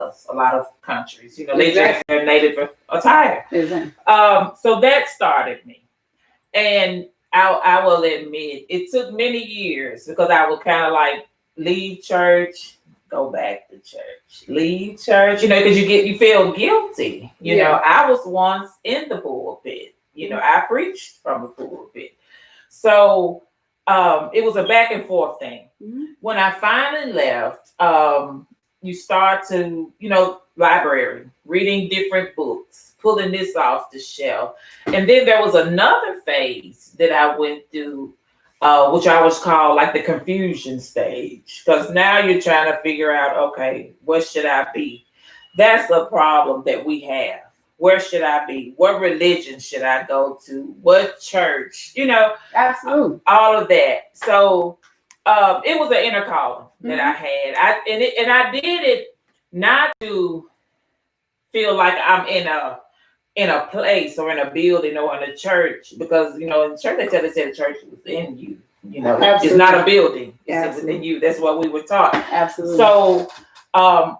a lot of countries. They dress their native attire. Exactly. So that started me. And I will admit, it took many years because I would kind of like leave church, go back to church, leave church, because you feel guilty. I was once in the pulpit. I preached from the pulpit. So it was a back and forth thing. Mm-hmm. When I finally left, you start to, library, reading different books, pulling this off the shelf. And then there was another phase that I went through, which I was called like the confusion stage. Because now you're trying to figure out, okay, what should I be? That's a problem that we have. Where should I be? What religion should I go to? What church? Absolutely. All of that. So it was an inner calling that I had. I did it not to feel like I'm in a place or in a building or in a church, because in church they said the church was in you. It's not a building. It's within you. That's what we were taught. Absolutely. So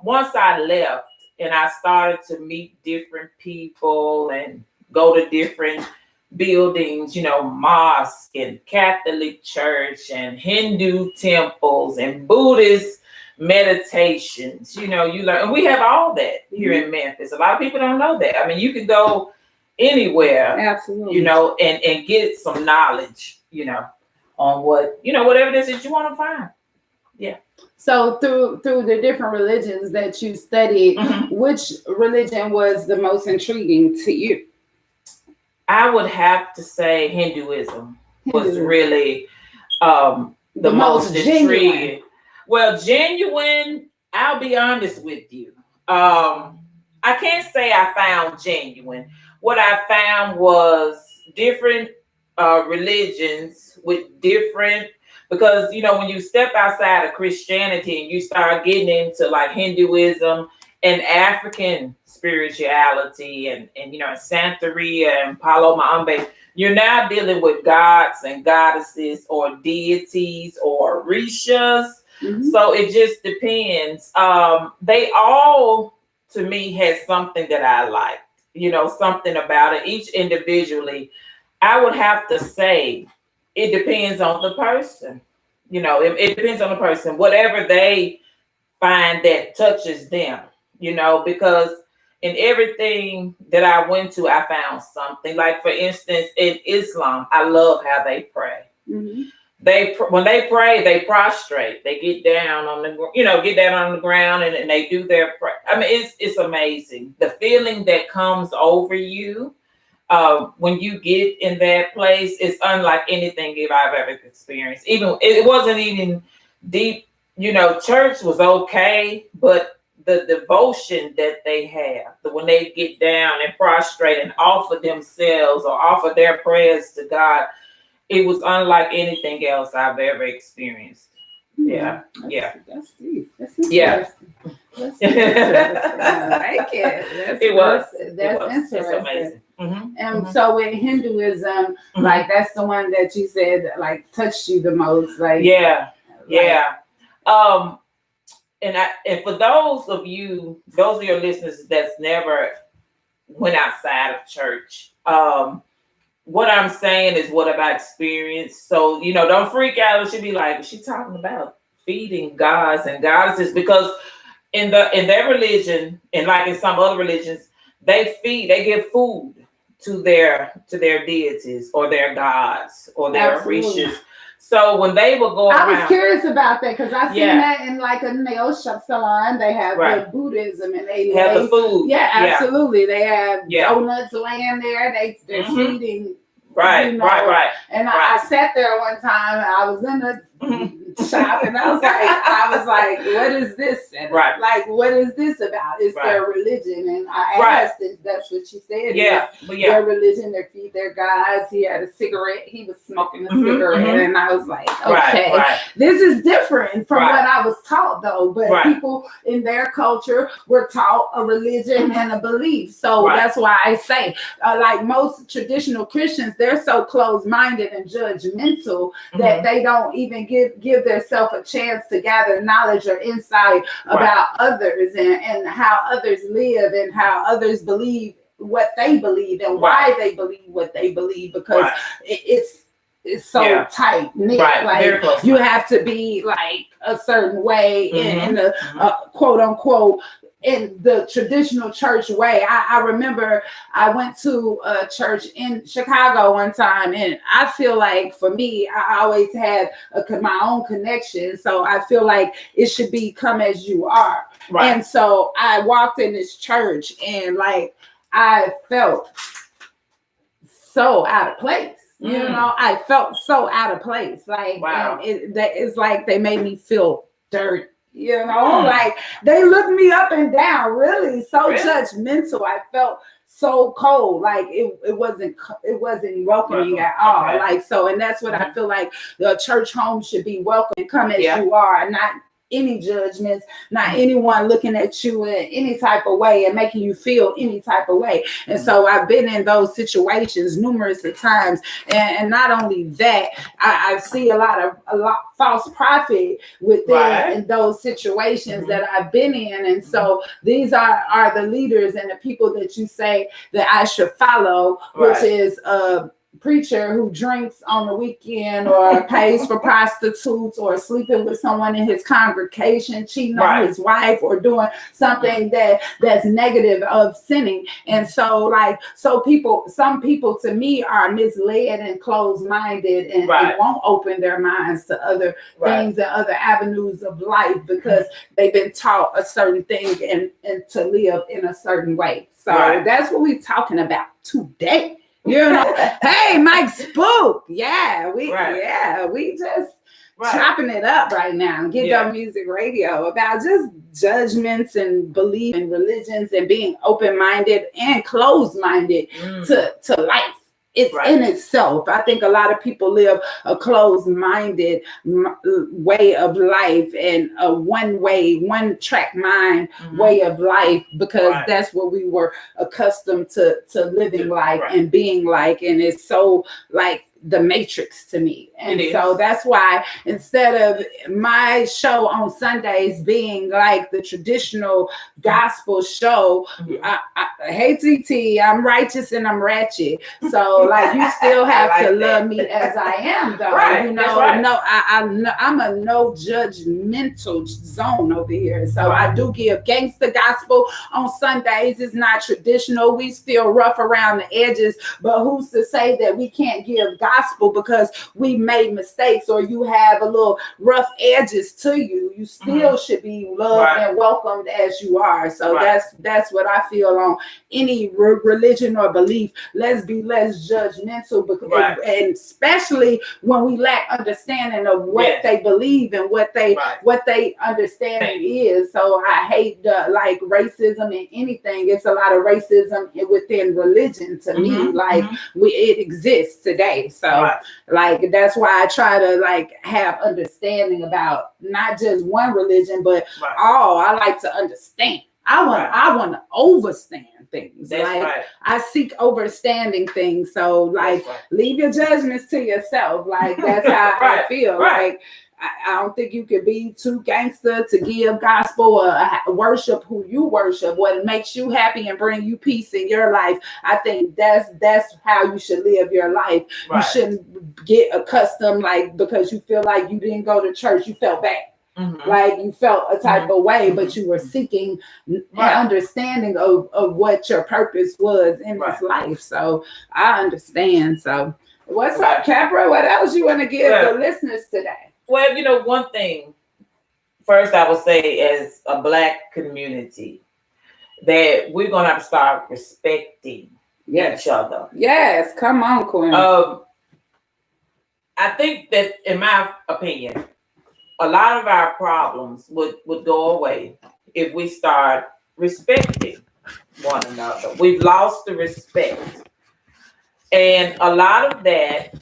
once I left and I started to meet different people and go to different buildings, mosque and Catholic church and Hindu temples and Buddhist meditations, you learn, and we have all that here in Memphis. A lot of people don't know that. I mean, you can go anywhere, absolutely, and get some knowledge, on what, whatever it is that you want to find. Yeah. So through the different religions that you studied, which religion was the most intriguing to you? I would have to say Hinduism was really the most intriguing. Well, genuine, I'll be honest with you. I can't say I found genuine. What I found was different religions with different, because, when you step outside of Christianity and you start getting into like Hinduism and African spirituality and Santeria and Palo Mayombe, you're now dealing with gods and goddesses or deities or rishas. So it just depends. They all, to me, had something that I liked, something about it. Each individually, I would have to say it depends on the person. It depends on the person, whatever they find that touches them, because in everything that I went to, I found something. Like, for instance, in Islam, I love how they pray. When they pray, they prostrate. They get down on the ground and they do their prayer. I mean, it's amazing. The feeling that comes over you when you get in that place is unlike anything I've ever experienced. Even it wasn't even deep. Church was okay, but the devotion that they have, when they get down and prostrate and offer themselves or offer their prayers to God, it was unlike anything else I've ever experienced. Yeah. That's deep. That's interesting. That's interesting. I like it. That's interesting. It's amazing. And so in Hinduism, like that's the one that you said like touched you the most. Like And for those of your listeners that's never went outside of church, what I'm saying is what I've experienced. So, don't freak out. It should be like, she's talking about feeding gods and goddesses, because in their religion, and like in some other religions, they give food to their deities or their gods or their rishis. So when they would go around, I was curious about that because I seen that in like a nail shop salon. They have the Buddhism and they have the food. Yeah, absolutely. They have donuts laying there. They're feeding. Right. And I sat there one time and I was in the shop and I was like, what is this? And like, what is this about? It's their religion. And I asked, and that's what she said. Their religion, they feed their gods. He had a cigarette. He was smoking a cigarette. And I was like, okay, this is different from what I was taught though. But people in their culture were taught a religion and a belief. So that's why I say, like most traditional Christians, they're so closed-minded and judgmental that they don't even give themselves a chance to gather knowledge or insight about others and how others live and how others believe what they believe and why they believe what they believe, because it's so tight knit. Like you have to be like a certain way in the quote unquote in the traditional church way. I remember I went to a church in Chicago one time, and I feel like for me, I always had my own connection. So I feel like it should be come as you are. And so I walked in this church and like I felt so out of place. You know, I felt so out of place. Like it's like they made me feel dirty. You know, like they looked me up and down, really so judgmental. I felt so cold, like it wasn't welcoming at all. Like so, and that's what I feel like the church home should be welcome. Come as you are, not any judgments, not anyone looking at you in any type of way and making you feel any type of way. And so I've been in those situations numerous of times. And not only that, I see a lot false prophet within those situations that I've been in. And so these are the leaders and the people that you say that I should follow, which is preacher who drinks on the weekend or pays for prostitutes or sleeping with someone in his congregation, cheating on his wife or doing something that's negative of sinning. And so like some people to me are misled and closed-minded and won't open their minds to other things and other avenues of life because they've been taught a certain thing and to live in a certain way. So that's what we're talking about today. You know, hey, Mike Spook. We just chopping it up right now. Get Up Music Radio about just judgments and belief in religions and being open-minded and closed-minded to life. It's in itself. I think a lot of people live a closed-minded way of life and a one-track mind way of life because that's what we were accustomed to living like and being like. And it's so like the Matrix to me. And so that's why instead of my show on Sundays being like the traditional gospel show, hey TT, I'm righteous and I'm ratchet. So like you still have to love me as I am though. You know, I'm a no judgmental zone over here. So I do give gangster gospel on Sundays. It's not traditional. We still rough around the edges, but who's to say that we can't give gospel because we made mistakes or you have a little rough edges to you? You still should be loved and welcomed as you are. So that's what I feel on any religion or belief. Let's be less judgmental because, and especially when we lack understanding of what they believe and what they understanding is. So I hate like racism in anything. It's a lot of racism within religion to me. Like it exists today. So like that's why I try to like have understanding about not just one religion, but all. I like to understand. I want to overstand things. I seek overstanding things. So like leave your judgments to yourself. Like that's how I feel. Like I don't think you could be too gangster to give gospel or worship who you worship, what makes you happy and bring you peace in your life. I think that's how you should live your life. You shouldn't get accustomed, like, because you feel like you didn't go to church, you felt bad. Like you felt a type of way, but you were seeking an understanding of what your purpose was in this life. So I understand. So what's up, Capra? What else you want to give the listeners today? Well, you know, one thing, first I would say as a Black community, that we're going to have to start respecting each other. Yes, come on, Queen. I think that, in my opinion, a lot of our problems would go away if we start respecting one another. We've lost the respect. And a lot of that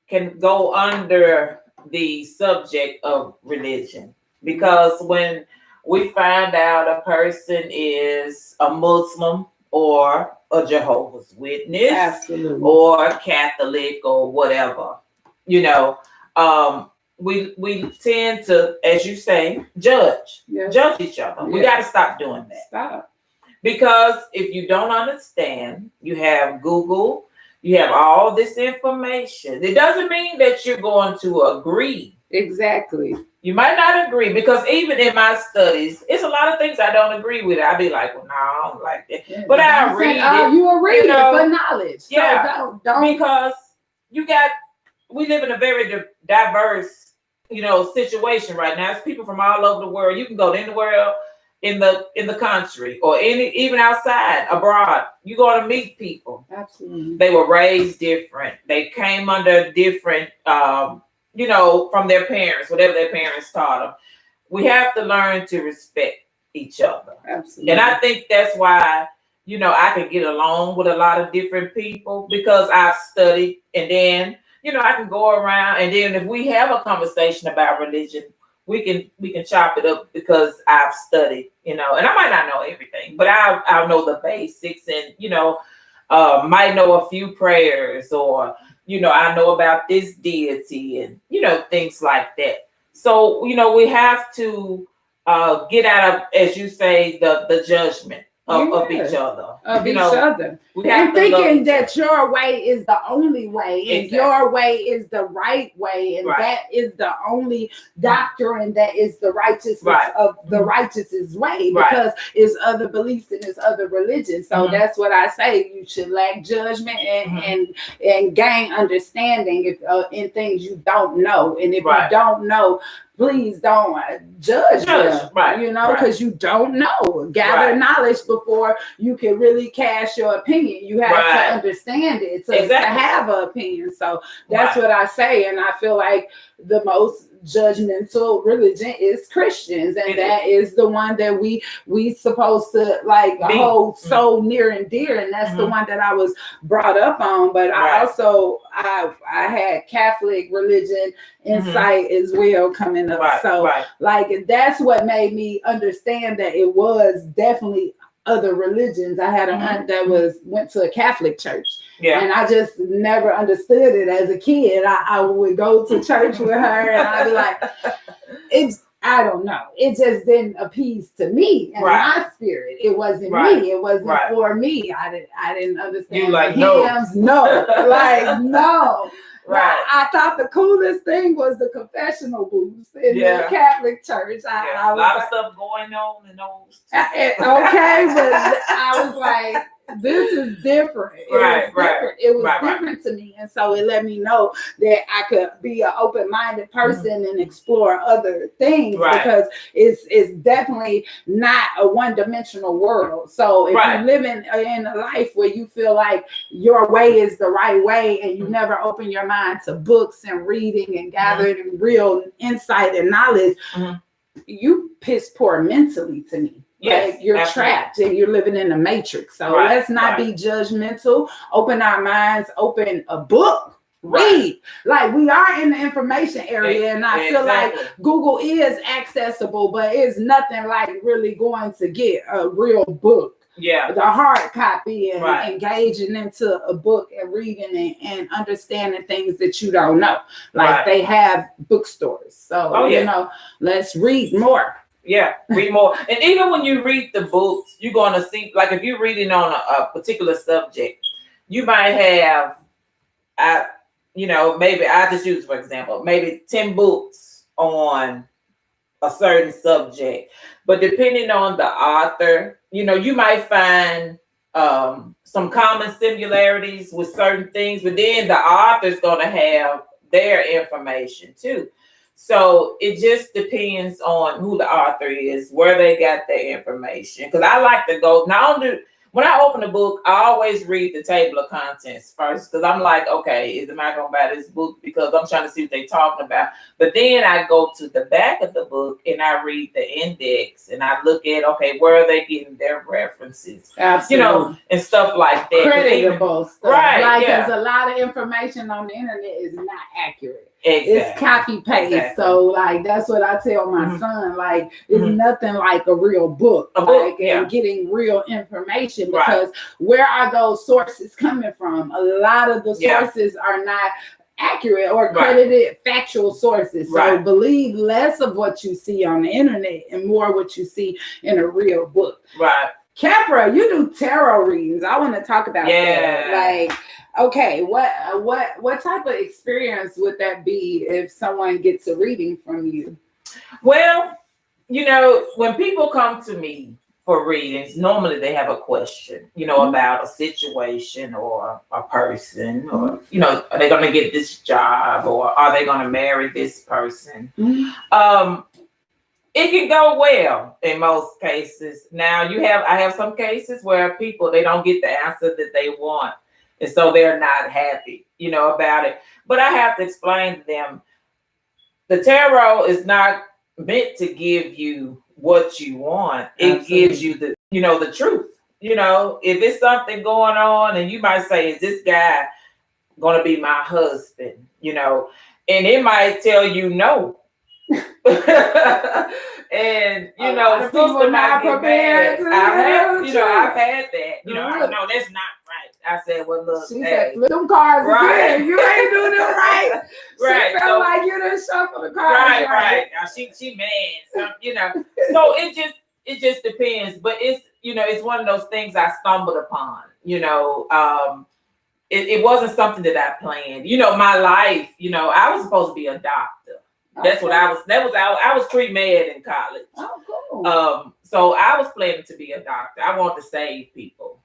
can go under the subject of religion, because when we find out a person is a Muslim or a Jehovah's Witness or a Catholic or whatever, you know, we tend to, as you say, judge each other. We got to stop doing that. Stop. Because if you don't understand, you have Google, you have all this information. It doesn't mean that you're going to agree. Exactly. You might not agree, because even in my studies, it's a lot of things I don't agree with. I'd be like, well, no, I don't like that. Yeah, but I read it. You are reading for knowledge. Yeah. So don't. Because we live in a very diverse, situation right now. It's people from all over the world. You can go anywhere in the country or even outside, abroad. You're going to meet people. Absolutely. They were raised different. They came under different, from their parents, whatever their parents taught them. We have to learn to respect each other. Absolutely. And I think that's why, I can get along with a lot of different people, because I've studied, and then, I can go around, and then if we have a conversation about religion, we can chop it up, because I've studied, and I might not know everything, but I'll know the basics, and, might know a few prayers, or, I know about this deity, and, things like that. So, we have to get out of, as you say, the judgment of each other. And thinking that your way is the only way, and your way is the right way, and that is the only doctrine that is the righteousness of the righteous's way, because it's other beliefs and it's other religions. So that's what I say. You should lack judgment and gain understanding if in things you don't know. And if you don't know, please don't judge them, because you don't know. Gather knowledge before you can really cast your opinion. You have to understand it to have an opinion. So that's what I say. And I feel like the most judgmental religion is Christians, and that is the one that we supposed to hold so near and dear, and that's the one that I was brought up on. But I also I had Catholic religion insight as well coming up, so that's what made me understand that it was definitely other religions. I had a aunt that went to a Catholic church. And I just never understood it as a kid. I would go to church with her, and I'd be like, I don't know. It just didn't appease to me and my spirit. It wasn't me. It wasn't for me. I didn't understand. You like hymns. No, no. I thought the coolest thing was the confessional booths in the Catholic church. I a lot of stuff going on in those. Okay, but I was like, this is different. It was different to me. And so it let me know that I could be an open-minded person and explore other things, because it's definitely not a one-dimensional world. So if you're living in a life where you feel like your way is the right way, and you never open your mind to books and reading and gathering real insight and knowledge, you piss poor mentally to me. You're trapped and you're living in a matrix. So let's not be judgmental. Open our minds, open a book, read. Like, we are in the information area, and I feel like Google is accessible, but it's nothing like really going to get a real book. The hard copy, and engaging into a book and reading and understanding things that you don't know. Like they have bookstores. So, let's read more. Read more. And even when you read the books, you're going to see, like, if you're reading on a particular subject, you might have, maybe I just use, for example, maybe 10 books on a certain subject. But depending on the author, you might find some common similarities with certain things, but then the author's going to have their information too. So it just depends on who the author is, where they got their information. Because I like to go, not only when I open a book, I always read the table of contents first, because I'm like, okay, am I going to buy this book? Because I'm trying to see what they're talking about. But then I go to the back of the book and I read the index, and I look at, okay, where are they getting their references? Absolutely. And stuff like that. Credible stuff. Because a lot of information on the internet is not accurate. It's copy paste. So that's what I tell my son. It's nothing like a real book. And getting real information, because where are those sources coming from? A lot of the sources are not accurate or credited factual sources. So believe less of what you see on the internet and more what you see in a real book. Right. Capra, you do tarot readings. I want to talk about that. Like, okay, what type of experience would that be if someone gets a reading from you? Well, you know, when people come to me for readings, normally they have a question, you know, about a situation or a person, or, you know, are they going to get this job, or are they going to marry this person? It can go well in most cases. Now I have some cases where people, they don't get the answer that they want, and so they're not happy, you know, about it. But I have to explain to them, the tarot is not meant to give you what you want. It gives you the, you know, the truth. You know, if it's something going on and you might say, is this guy going to be my husband? You know, and it might tell you no. And you know, sister might get mad. I've had that. You know, no, that's not right. I said, well, look, she said, flip them cards again. You ain't doing them right. Right. She felt like you done shuffle the cards. Right. Now she mad. So, you know, so it just depends. But it's, you know, it's one of those things I stumbled upon. You know, it wasn't something that I planned. You know, my life. You know, I was supposed to be a doctor. That's what I was. I was pre-med in college. Oh, cool. So I was planning to be a doctor. I want to save people.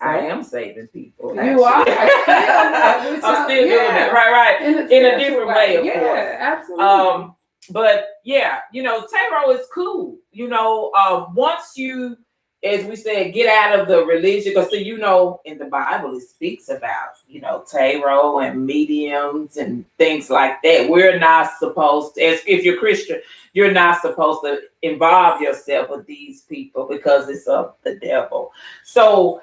I am saving people. You are. I'm still doing it. Right. In a different way, of course. Yeah, absolutely. But yeah, you know, tarot is cool. You know, once you, as we said, get out of the religion, because you know, in the Bible it speaks about, you know, tarot and mediums and things like that. We're not supposed to, if you're Christian, you're not supposed to involve yourself with these people because it's of the devil. So,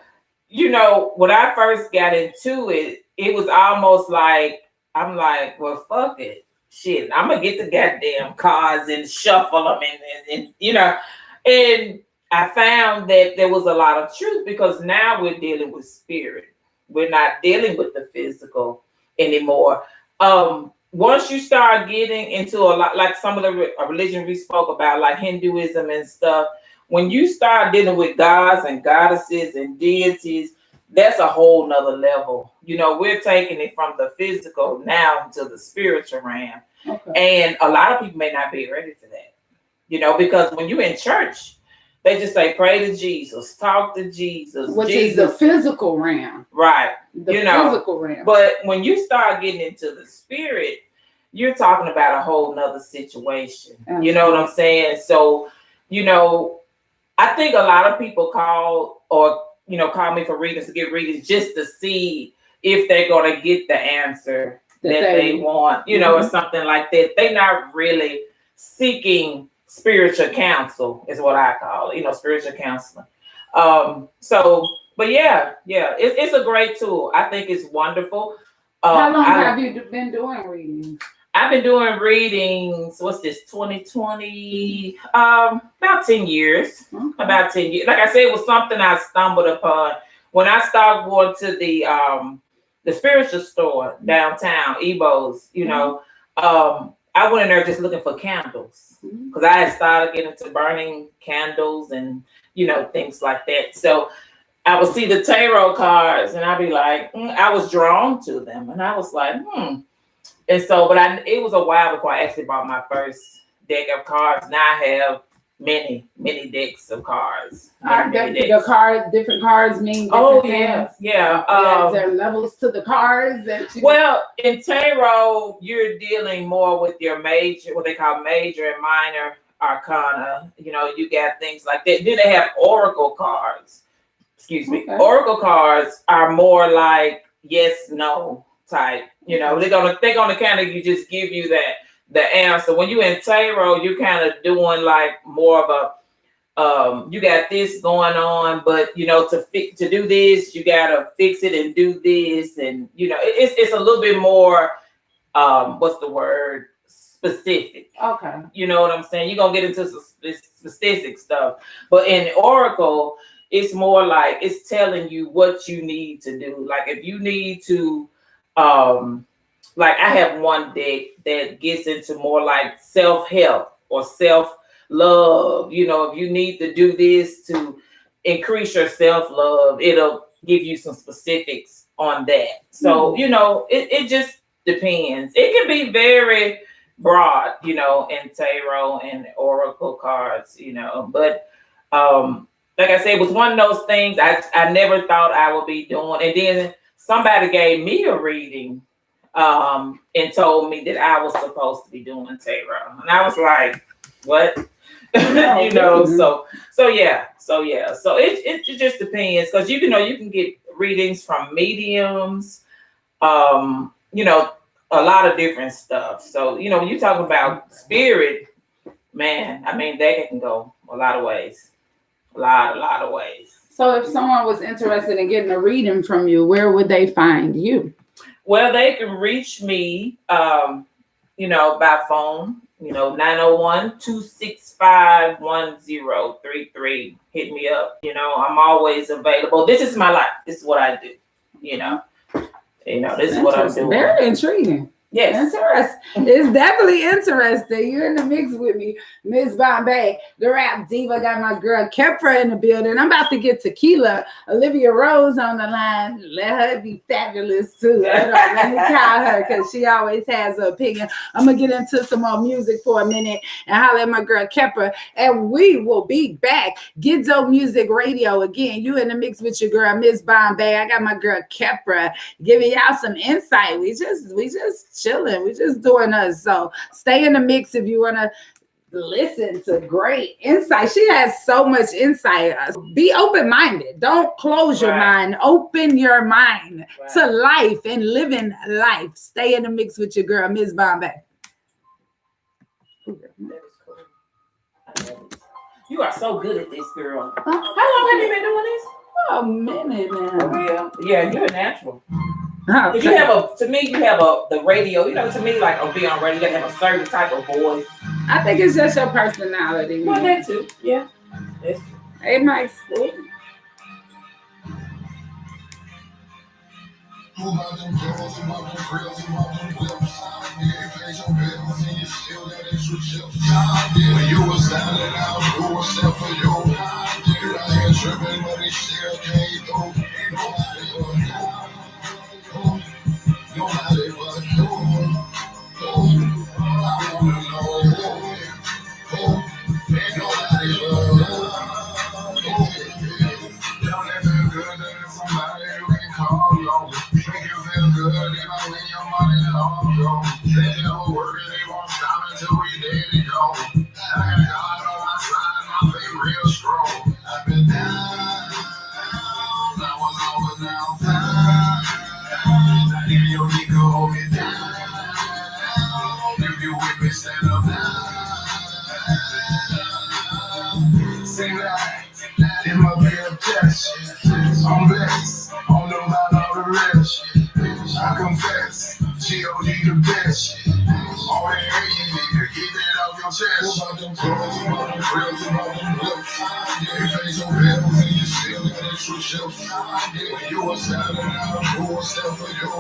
you know, when I first got into it, it was almost like, I'm like, well, fuck it. Shit, I'm going to get the goddamn cards and shuffle them and you know, and I found that there was a lot of truth, because now we're dealing with spirit. We're not dealing with the physical anymore. Once you start getting into a lot, like some of the religion we spoke about, like Hinduism and stuff, when you start dealing with gods and goddesses and deities, that's a whole nother level. You know, we're taking it from the physical now to the spiritual realm. Okay. And a lot of people may not be ready for that. You know, because when you're in church, they just say, pray to Jesus, talk to Jesus. Which is the physical realm. Right. The physical realm. But when you start getting into the spirit, you're talking about a whole nother situation. Absolutely. You know what I'm saying? So, you know, I think a lot of people call me for readings, to get readings just to see if they're going to get the answer that they want, you know, or something like that. They're not really seeking spiritual counsel, is what I call it, you know, spiritual counseling. But yeah, it's a great tool. I think it's wonderful. How long have you been doing readings? I've been doing readings, what's this, 2020, about 10 years, about 10 years. Like I said, it was something I stumbled upon when I started going to the spiritual store downtown, Ebo's, you know. I went in there just looking for candles, because I had started getting into burning candles and, you know, things like that. So I would see the tarot cards and I'd be like, I was drawn to them, and I was like, And so, but it was a while before I actually bought my first deck of cards. Now I have many decks of cards. Different cards mean different things. Yeah. There are levels to the cards. Well, in tarot, you're dealing more with your major, what they call major and minor arcana. You know, you got things like that. Then they have oracle cards. Excuse me. Okay. Oracle cards are more like yes, no type. You know, they're gonna kind of just give you the answer. When you're in tarot, you're kind of doing like more of a you got this going on, but you know, to do this, you gotta fix it and do this, and you know, it's a little bit more what's the word, specific. Okay. You know what I'm saying? You're gonna get into this specific stuff, but in oracle, it's more like it's telling you what you need to do. Like if you need to like I have one deck that gets into more like self-help or self-love. You know, if you need to do this to increase your self-love, it'll give you some specifics on that. So, you know, it just depends. It can be very broad, you know, in tarot and oracle cards, you know, but like I said, it was one of those things I never thought I would be doing. And then somebody gave me a reading and told me that I was supposed to be doing tarot. And I was like, what? You know, so yeah. So it just depends, because you know you can get readings from mediums, you know, a lot of different stuff. So, you know, when you talk about spirit, man, I mean, they can go a lot of ways. A lot of ways. So if someone was interested in getting a reading from you, where would they find you? Well, they can reach me, you know, by phone, you know, 901-265-1033. Hit me up. You know, I'm always available. This is my life. This is what I do. You know, this is what I'm doing. Very intriguing. Yes. Interesting. It's definitely interesting. You're in the mix with me, Miss Bombay, the rap diva. Got my girl Kepra in the building. I'm about to get Tequila, Olivia Rose on the line. Let her be fabulous too. Let me call her, because she always has an opinion. I'm gonna get into some more music for a minute and holler at my girl Kepra, and we will be back. Gizzo Music Radio again. You in the mix with your girl Miss Bombay. I got my girl Kepra giving y'all some insight. We just chilling. We just doing us. So stay in the mix if you want to listen to great insight. She has so much insight. Be open-minded. Don't close your mind. Open your mind to life and living life. Stay in the mix with your girl, Miss Bombay. You are so good at this, girl. How long have you been doing this? A minute now. Yeah, you're a natural. Okay. You have the radio, you know, to me, like on being on radio, you have a certain type of voice. I think it's just your personality. Well, that too. Yeah. That's true. Hey, Mike. When you was standing out, who was there for you? You out here tripping, but he still can't go. Nobody but you. I wanna know. Ain't nobody but you. Don't it feel good that it's somebody you can call on? Make you feel good even when your money long gone. They never work and they won't stop until we dead and gone. I got God on my side, my faith real strong. I've been down, I was over now. If you need to hold me down, if you with me, stand up now. Sing that, it might be a test. I'm blessed, I'm no about all the rest. I confess, G.O.D. the best. All the air you need to keep it off your chest. About them clothes, about them grills, about them lips. You face your bills and you still got extra chips. When you was standing out, who was there for you?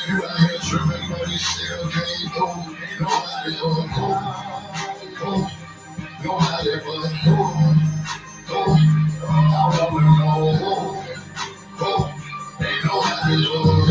You out here tripping, but you still can't go. Nobody but you. Nobody but you. I wanna know. Ain't nobody but you.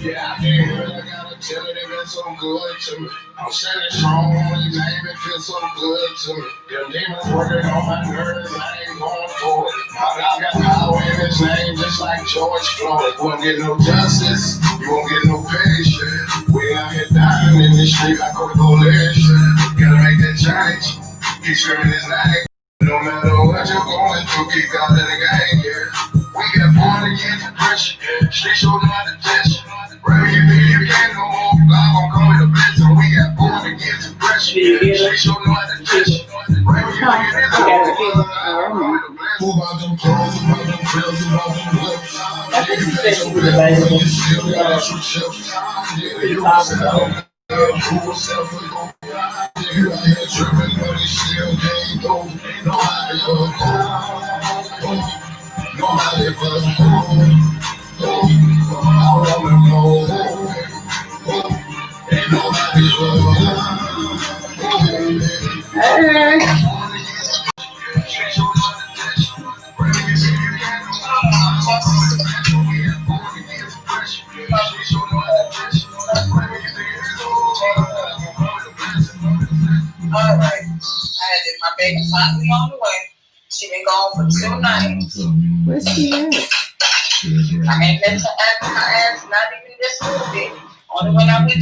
Yeah, I can't hear it. I gotta tell it, it been so good to me. I'm standing strong on the name, it feels so good to me. Your demons working on my nerves, I ain't going for it. My God got power in his name, just like George Floyd. Won't get no justice, you won't get no patience. We out here dying in the street like a coalition. Gotta make that change, keep screaming his name. No matter what you're going through, keep God in the game, yeah. We got born again depression, street show not attention. Wherever you be, you can't no more. God gon' come with a blessing. We got born again depression, street show not attention. Wherever you be, you can't no more. Who about them clothes, about them grills, about them lips? I think you said she was available. Who was there for you? You out here tripping, but he still can't go. Nobody but you. Nobody but you. I wanna All right. My baby finally on the way. She been gone for 2 nights. Where's she at? I ain't let her ask, not even this little bit. Only when I went to